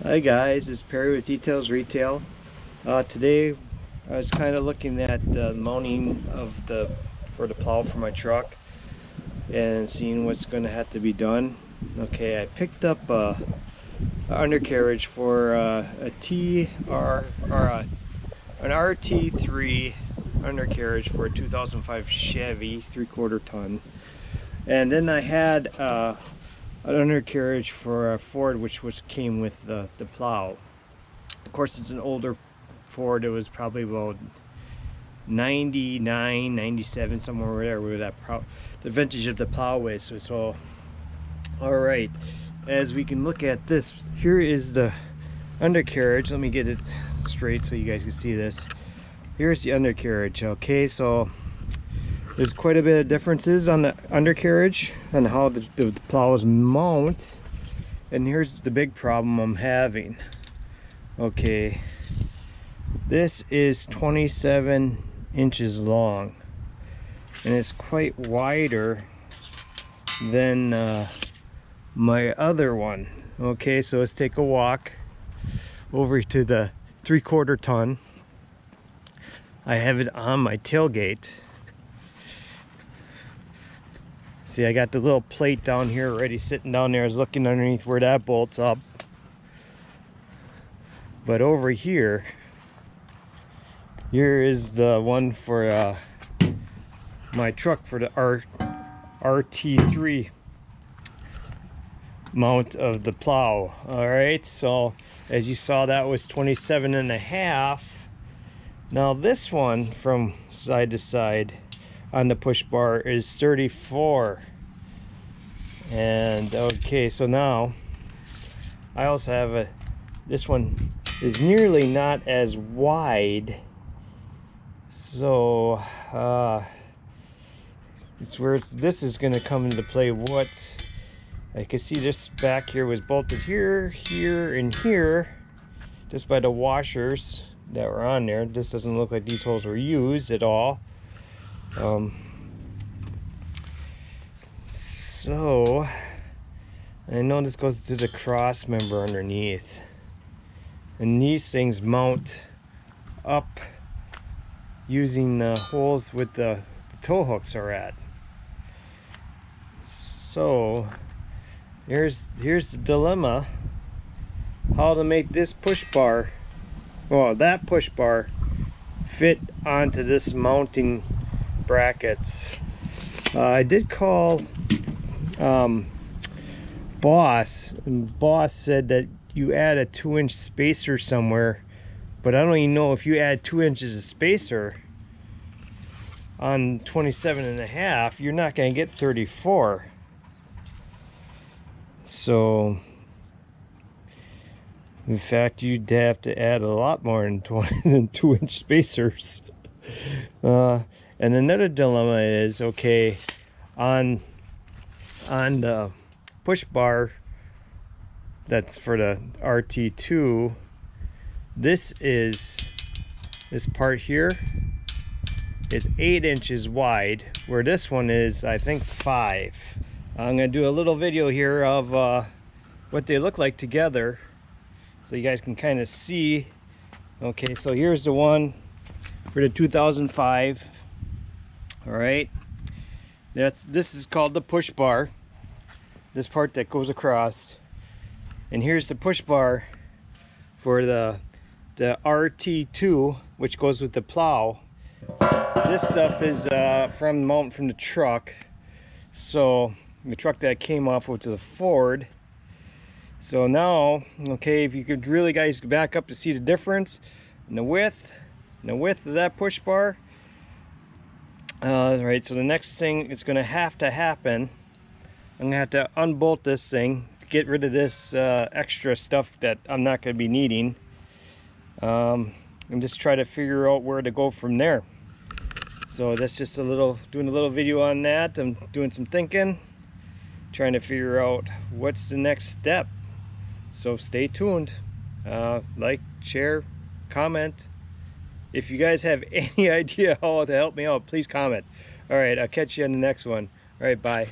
Hi guys, it's Perry with Details Retail. Today I was kind of looking at the mounting of for the plow for my truck and seeing what's going to have to be done. Okay, I picked up an undercarriage for an RT3 undercarriage for a 2005 Chevy 3/4 ton, and then I had an undercarriage for a Ford which came with the plow. Of course, it's an older Ford. It was probably about 99, 97, somewhere there where the vintage of the plow is. So all right, as we can look at this, here is the undercarriage. Let me get it straight so you guys can see this. Here's the undercarriage. Okay, so there's quite a bit of differences on the undercarriage and how the plows mount, and here's the big problem I'm having. Okay, this is 27 inches long and it's quite wider than my other one. Okay, so let's take a walk over to the 3/4 ton. I have it on my tailgate. See, I got the little plate down here already sitting down there. I was looking underneath where that bolts up. But over here is the one for my truck for the RT3 mount of the plow. All right, so as you saw, that was 27.5. Now this one from side to side on the push bar is 34. And okay, so now I also have this one is nearly not as wide, so it's where this is going to come into play. What I can see, this back here was bolted here, here, and here just by the washers that were on there. This doesn't look like these holes were used at all. So I know this goes to the cross member underneath, and these things mount up using the holes with the tow hooks are at. So here's the dilemma: how to make this push bar, well, that push bar, fit onto this mounting brackets. I did call Boss, and Boss said that you add a 2-inch spacer somewhere, but I don't even know if you add 2 inches of spacer on 27.5, you're not going to get 34. So in fact, you'd have to add a lot more than 2-inch spacers. And another dilemma is, okay, on the push bar that's for the RT2, this part here is 8 inches wide, where this one is, I think, 5. I'm gonna do a little video here of what they look like together so you guys can kind of see. Okay, so here's the one for the 2005. All right, this is called the push bar, this part that goes across, and here's the push bar for the RT2, which goes with the plow. This stuff is from the truck, so the truck that came off with the Ford. So now, okay, if you could really, guys, back up to see the difference in the width of that push bar. Right, so the next thing is going to have to happen, I'm going to have to unbolt this thing, get rid of this extra stuff that I'm not going to be needing, and just try to figure out where to go from there. So that's just doing a little video on that. I'm doing some thinking, trying to figure out what's the next step. So stay tuned. Like, share, comment. If you guys have any idea how to help me out, please comment. All right, I'll catch you in the next one. All right, bye.